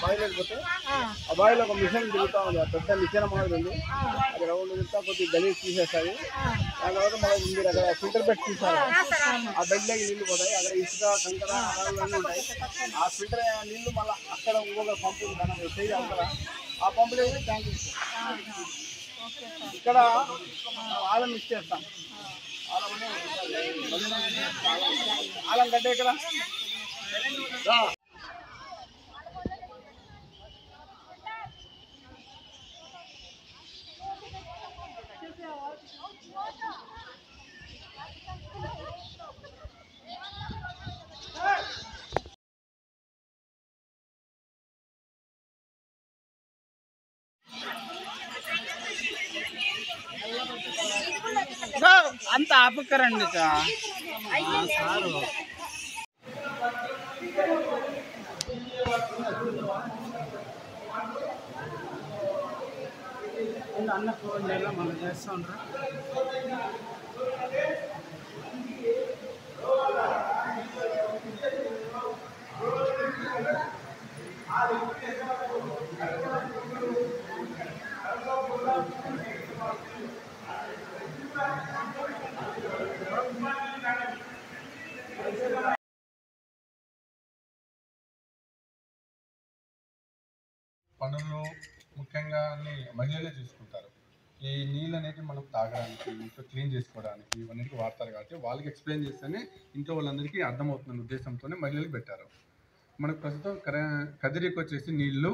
బాయిలేకపోతే ఆ బాయిలో ఒక మిషన్ తిరుగుతూ ఉంది, పెద్ద మిషన్ మాదిరి ఉంది. అది రౌండ్ తిరుగుతా కొద్దిగా గలీజ్ తీసేస్తుంది. దాని తర్వాత మనం మీరు అక్కడ ఫిల్టర్ బెడ్ చూసారు, ఆ బెడ్లోకి నీళ్లు పోతాయి. అక్కడ ఇసుక కంకర అన్నీ ఉంటాయి. ఆ ఫిల్టర్ నీళ్లు మళ్ళీ అక్కడ ఇంకొక పంపు చేయి అక్కడ ఆ పంపులో ట్యాంక్ ఇస్తాం. ఇక్కడ ఆలం మిక్స్ చేస్తాం. ఆలం గడ్డ ఇక్కడ అంత ఆపక్కరండి సారు. అన్న ఫోన్ మనం చేస్తూ ఉంటారా? పనులు ముఖ్యంగా అన్ని మహిళలే చూసుకుంటారు. ఈ నీళ్ళు అనేది మనం తాగడానికి, ఇంట్లో క్లీన్ చేసుకోవడానికి ఇవన్నిటికి వాడతారు. కాబట్టి వాళ్ళకి ఎక్స్ప్లెయిన్ చేస్తేనే ఇంట్లో వాళ్ళందరికీ అర్థమవుతున్న ఉద్దేశంతోనే మహిళలు పెట్టారు. మనకు ప్రస్తుతం కదిరికి వచ్చేసి నీళ్లు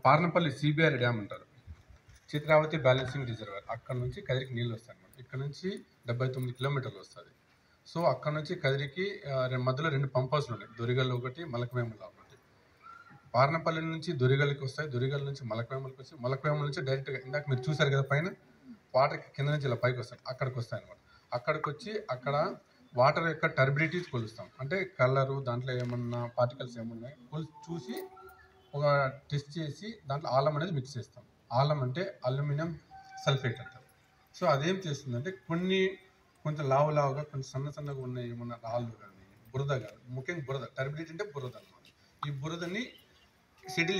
పార్నపల్లి సిబిఆర్ డ్యామ్ ఉంటారు, చిత్రావతి బ్యాలెన్సింగ్ రిజర్వర్, అక్కడ నుంచి కదిరికి నీళ్ళు వస్తాయి అన్నమాట. ఇక్కడ నుంచి 79 కిలోమీటర్లు వస్తుంది. సో అక్కడ నుంచి కదిరికి మధ్యలో 2 పంప్ హౌస్లు ఉన్నాయి, దొరిగల్ ఒకటి, మలకవేముల ఒకటి. పార్నపల్లి నుంచి దొరిగల్కి వస్తాయి, దొరిగల్ నుంచి మలకవేములకి వస్తాయి, మలకవేముల నుంచి డైరెక్ట్గా ఇందాక మీరు చూసారు కదా పైన వాటర్ కింద నుంచి ఇలా పైకి వస్తాయి, అక్కడికి వస్తాయి అనమాట. అక్కడికి వచ్చి అక్కడ వాటర్ యొక్క టర్బిడిటీస్ కొలుస్తాం. అంటే కలరు, దాంట్లో ఏమన్నా పార్టికల్స్ ఏమున్నాయి చూసి ఒక టెస్ట్ చేసి దాంట్లో ఆలం అనేది మిక్స్ చేస్తాం. ఆలం అంటే అల్యూమినియం సల్ఫేట్ అంటారు. సో అదేం చేస్తుందంటే కొంచెం లావుగా కొంచెం సన్నగా ఉన్న ఏమన్నా రాళ్ళు కానీ బురద కానీ, ముఖ్యంగా బురద, టర్బిడిటీ అంటే బురద అనమాట. ఈ బురదని సెటిల్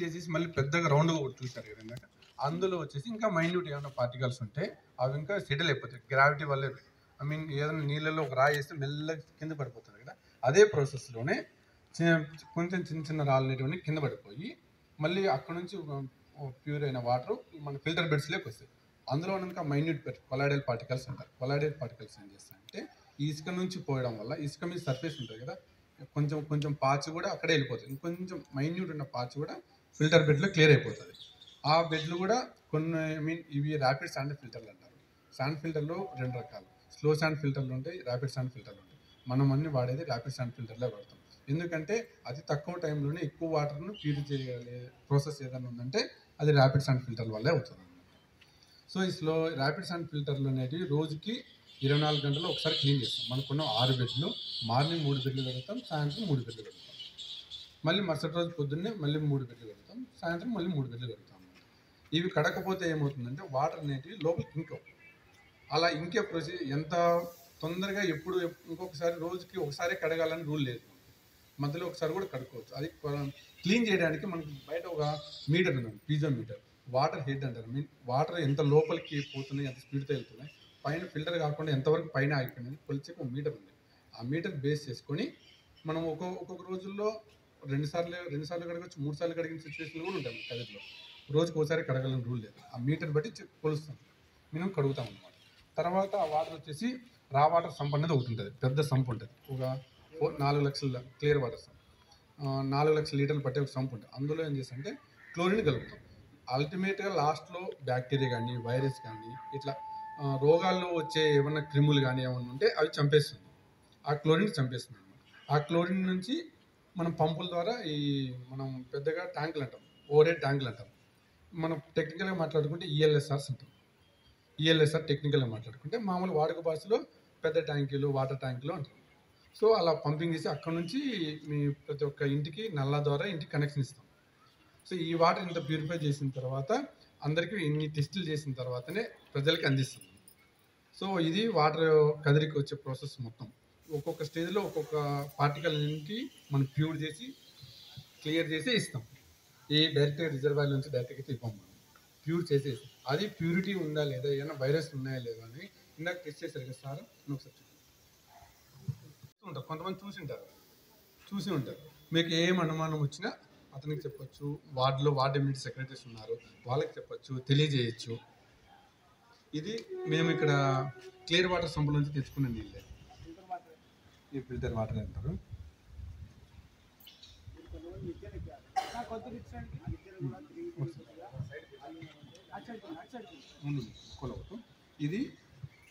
చేసేసి మళ్ళీ పెద్దగా రౌండ్గా ఒకటి చూసారు కదా ఇందాక, అందులో వచ్చేసి ఇంకా మైన్యూట్ ఏమైనా పార్టికల్స్ ఉంటే అవి ఇంకా సెటిల్ అయిపోతాయి గ్రావిటీ వల్లే. ఏదైనా నీళ్ళలో ఒక రాయి వేస్తే మెల్లగా కింద పడిపోతుంది కదా, అదే ప్రాసెస్లోనే కొంచెం చిన్న రాళ్ళు అనేటివన్నీ కింద పడిపోయి మళ్ళీ అక్కడ నుంచి ప్యూర్ అయిన వాటర్ మన ఫిల్టర్ బెడ్స్లోకి వస్తాయి. అందులో ఇంకా మైన్యూట్ కొలాయిడల్ పార్టికల్స్ అంటారు. కొలాయిడల్ పార్టికల్స్ ఏం చేస్తాయంటే ఈ ఇసుక నుంచి పోయడం వల్ల ఇసుక మీద సర్ఫేస్ ఉంటుంది కదా, కొంచెం పాచి కూడా అక్కడే వెళ్ళిపోతుంది. ఇంకొంచెం మైన్యూట్ ఉన్న పాచి కూడా ఫిల్టర్ బెడ్లో క్లియర్ అయిపోతుంది. ఆ బెడ్లు కూడా కొన్ని ఇవి ర్యాపిడ్ శాండ్ ఫిల్టర్లు అంటారు. శాండ్ ఫిల్టర్లో 2 రకాలు, స్లో శాండ్ ఫిల్టర్లు ఉంటాయి, ర్యాపిడ్ శాండ్ ఫిల్టర్లు ఉంటాయి. మనం అన్ని వాడేది ర్యాపిడ్ శాండ్ ఫిల్టర్లే వాడతాం. ఎందుకంటే అది తక్కువ టైంలోనే ఎక్కువ వాటర్ను ప్యూరిఫై చేయగలిగే ప్రాసెస్ ఏదైనా ఉందంటే అది ర్యాపిడ్ శాండ్ ఫిల్టర్ వల్లే అవుతుంది అన్నమాట. సో ఈ ర్యాపిడ్ శాండ్ ఫిల్టర్లు అనేవి రోజుకి 24 గంటలు ఒకసారి క్లీన్ చేస్తాం. మనకున్న 6 బెడ్లు, మార్నింగ్ 3 బెడ్లు కడుగుతాం, సాయంత్రం 3 బెడ్లు కడుగుతాం. మళ్ళీ మరుసటి రోజు పొద్దున్నే మళ్ళీ 3 బెడ్లు కడుగుతాం, సాయంత్రం మళ్ళీ 3 బెడ్లు కడుగుతాం. ఇవి కడకపోతే ఏమవుతుందంటే వాటర్ అనేటివి లోపలికి ఇంకవు. అలా ఇంకే ప్రొసీజర్ ఎంత తొందరగా ఎప్పుడు ఇంకొకసారి రోజుకి ఒకసారి కడగాలని రూల్ లేదు. మధ్యలో ఒకసారి కూడా కడుక్కోవచ్చు. అది క్లీన్ చేయడానికి మనకి బయట ఒక మీటర్ ఉంది, పీజో మీటర్, వాటర్ హెడ్ అంటారు. వాటర్ ఎంత లోపలికి పోతున్నాయి, ఎంత స్పీడ్తో వెళ్తున్నాయి, పైన ఫిల్టర్ కాకుండా ఎంతవరకు పైన ఆగిపోయింది కొలిచే ఒక మీటర్ ఉంది. ఆ మీటర్ బేస్ చేసుకొని మనం ఒక్కొక్క రోజుల్లో 2 సార్లు కడగచ్చు, 3 సార్లు కడిగిన సిచ్యువేషన్ కూడా ఉంటాయి కదిరిలో. రోజుకి ఒకసారి కడగాలని రూల్ లేదు. ఆ మీటర్ బట్టి కొలుస్తాం, మేము కడుగుతాం అన్నమాట. తర్వాత ఆ వాటర్ వచ్చేసి రా వాటర్ సంప్ అనేది ఒకటి ఉంటుంది, పెద్ద సంప్ ఉంటుంది. ఒక 4 లక్షల క్లియర్ వాటర్ సంప్, 4 లక్షల లీటర్లు పట్టే ఒక సంప్ ఉంటుంది. అందులో ఏం చేస్తామంటే క్లోరిన్ కలుపుతాం. అల్టిమేట్గా లాస్ట్లో బ్యాక్టీరియా కానీ, వైరస్ కానీ, ఇట్లా రోగాల్లో వచ్చే ఏమన్నా క్రిములు కానీ ఏమన్నా ఉంటే అవి చంపేస్తుంది. ఆ క్లోరిన్ చంపేస్తుంది అనమాట. ఆ క్లోరిన్ నుంచి మనం పంపుల ద్వారా మనం పెద్దగా ట్యాంకులు అంటాం, ఓవర్ హెడ్ ట్యాంకులు అంటాం. మనం టెక్నికల్గా మాట్లాడుకుంటే ఈఎల్ఎస్ఆర్స్ అంటాం. ఈఎల్ఎస్ఆర్ టెక్నికల్గా మాట్లాడుకుంటే మామూలు వాడుక భాషలో పెద్ద ట్యాంకులు వాటర్ ట్యాంకులు అంటారు. సో అలా పంపింగ్ చేసి అక్కడ నుంచి మీ ప్రతి ఒక్క ఇంటికి నల్లా ద్వారా ఇంటికి కనెక్షన్ ఇస్తాం. సో ఈ వాటర్ ఇంత ప్యూరిఫై చేసిన తర్వాత అందరికీ ఇన్ని టెస్టులు చేసిన తర్వాతనే ప్రజలకి అందిస్తుంది. సో ఇది వాటర్ కదిరికి వచ్చే ప్రాసెస్ మొత్తం. ఒక్కొక్క స్టేజ్లో ఒక్కొక్క పార్టికల్కి మనం ప్యూర్ చేసి క్లియర్ చేసి ఇస్తాం. ఈ డైరెక్ట్గా రిజర్వాయర్ నుంచి డైరెక్ట్గా అయితే ఇవ్వం, మనం ప్యూర్ చేసి ఇస్తాం. అది ప్యూరిటీ ఉందా లేదా, ఏమైనా వైరస్ ఉన్నాయా లేదా అని ఇందాక టెస్ట్ చేశారు కదా సార్, ఒకసారి ఉంటారు. కొంతమంది చూసి ఉంటారు. మీకు ఏం అనుమానం వచ్చినా అతనికి చెప్పొచ్చు, వార్డ్ ఇమ్యూనిటీ సెక్రటరీస్ ఉన్నారు, వాళ్ళకి చెప్పొచ్చు, తెలియజేయచ్చు. ఇది మేము ఇక్కడ క్లియర్ వాటర్ సంపుల నుంచి తెచ్చుకునే నీళ్ళే, ఈ ఫిల్టర్ వాటర్ అంటారు.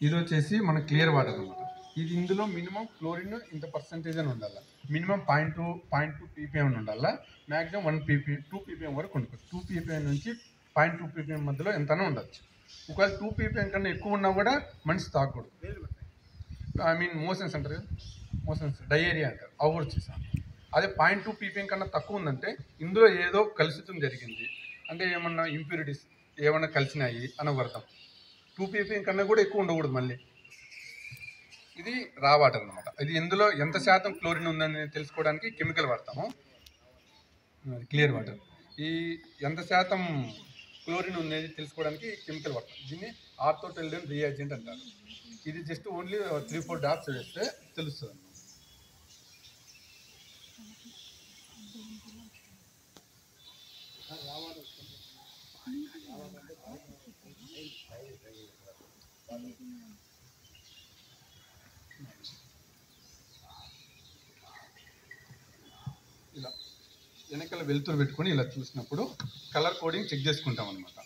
ఇది వచ్చేసి మన క్లియర్ వాటర్ అనమాట. ఇది ఇందులో మినిమం క్లోరిన్ ఇంత పర్సెంటేజ్ అని ఉండాలి. మినిమం 0.2 ppm అని ఉండాలి. మ్యాక్సిమం 2 ppm వరకు ఉండవచ్చు. 2 ppm నుంచి 0.2 ppm మధ్యలో ఎంతనో ఉండొచ్చు. ఒకవేళ 2 ppm కన్నా ఎక్కువ ఉన్నా కూడా మనిషి తాగకూడదు. ఐ మీన్ మోషన్స్ అంటారు, మోషన్స్ డయేరియా అంటారు, అవి కూడా వచ్చేసాను. అదే 0.2 ppm కన్నా తక్కువ ఉందంటే ఇందులో ఏదో కలుషితం జరిగింది, అంటే ఏమన్నా ఇంప్యూరిటీస్ ఏమన్నా కలిసినాయి అని అర్థం. 2 ppm కన్నా కూడా ఎక్కువ ఉండకూడదు. మళ్ళీ ఇది రా వాటర్ అనమాట. ఇది ఇందులో ఎంత శాతం క్లోరిన్ ఉందని తెలుసుకోవడానికి కెమికల్ వాడతాము, క్లియర్ వాటర్. ఈ ఎంత శాతం క్లోరిన్ ఉందని తెలుసుకోవడానికి కెమికల్ వాడతాం. దీన్ని ఆర్థోటెల్డెన్ రియాజెంట్ అంటారు. ఇది జస్ట్ ఓన్లీ 3-4 డ్రాప్స్ వేస్తే తెలుస్తుంది. ఇలా వెనకాల వెలుతురు పెట్టుకొని ఇలా చూసినప్పుడు కలర్ కోడింగ్ చెక్ చేసుకుంటాం అనమాట.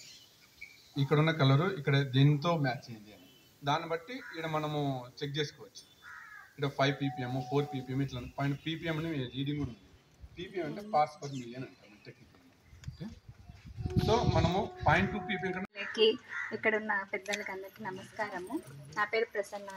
ఇక్కడ ఉన్న కలరు ఇక్కడ దేనితో మ్యాచ్ అయింది అని, దాన్ని బట్టి ఇక్కడ మనము చెక్ చేసుకోవచ్చు. ఇక్కడ 5 ppm 4 ppm ఇట్లా పైన ppm అని రీడింగ్ కూడా ఉంది. ppm అంటే పార్ట్స్ పర్ మిలియన్ అంటాం టెక్నికల్. సో మనము 0.2 ppm కన్నా ఇక్కడ ఉన్న పెద్దలకి అందరికీ నమస్కారము. నా పేరు ప్రసన్న.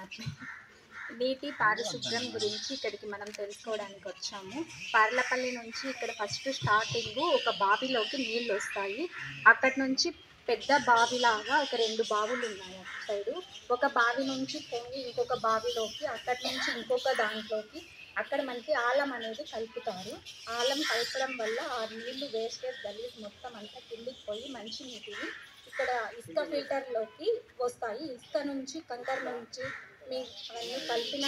నీటి పారిశుద్ధ్యం గురించి ఇక్కడికి మనం తెలుసుకోవడానికి వచ్చాము. పార్లపల్లి నుంచి ఇక్కడ ఫస్ట్ స్టార్టింగ్ ఒక బావిలోకి నీళ్ళు వస్తాయి. అక్కడి నుంచి పెద్ద బావిలాగా ఒక 2 బావులు ఉన్నాయి అటు సైడు. ఒక బావి నుంచి పొంగి ఇంకొక బావిలోకి, అక్కడి నుంచి ఇంకొక దాంట్లోకి అక్కడ మనకి ఆలం అనేది కలుపుతారు. ఆలం కలపడం వల్ల ఆ నీళ్లు వేస్టేజ్ గలీజ్ మొత్తం అంతా కిందికి పోయి మంచి నీటిని ఇక్కడ ఇసుక ఫిల్టర్లోకి వస్తాయి. ఇసుక నుంచి కంకర నుంచి అవన్నీ కలిపిన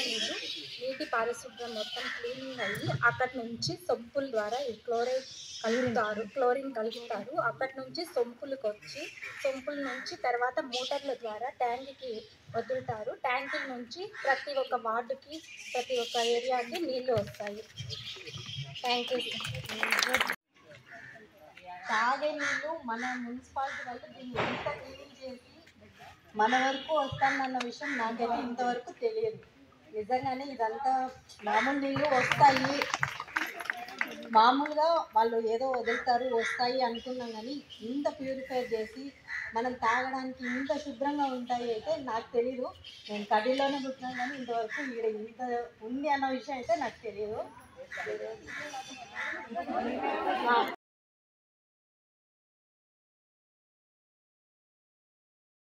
నీటి పారిశుద్ధ్యం మొత్తం క్లీనింగ్ అయ్యి అక్కడి నుంచి సొంపుల ద్వారా క్లోరిన్ కలుపుతారు. అక్కడి నుంచి సొంపులకు వచ్చి సొంపుల నుంచి తర్వాత మోటార్ల ద్వారా ట్యాంక్కి వదులుతారు. ట్యాంకుల నుంచి ప్రతి ఒక్క వార్డుకి ప్రతి ఒక్క ఏరియాకి నీళ్ళు వస్తాయి. Thank you. తాగే నీళ్ళు మన మున్సిపాలిటీ వాళ్ళు దీన్ని ఎంత క్లీన్ చేసి మన వరకు వస్తుందన్న విషయం నాకైతే ఇంతవరకు తెలియదు. నిజంగానే ఇదంతా మామూలు నీళ్ళు వస్తాయి, మామూలుగా వాళ్ళు ఏదో వదులుతారు వస్తాయి అనుకున్నాం, కానీ ఇంత ప్యూరిఫై చేసి మనం తాగడానికి ఇంత శుభ్రంగా ఉంటాయి అయితే నాకు తెలీదు. నేను కడిలోనే పుట్టినాను కానీ ఇంతవరకు ఇక్కడ ఇంత ఉంది అన్న విషయం అయితే నాకు తెలియదు.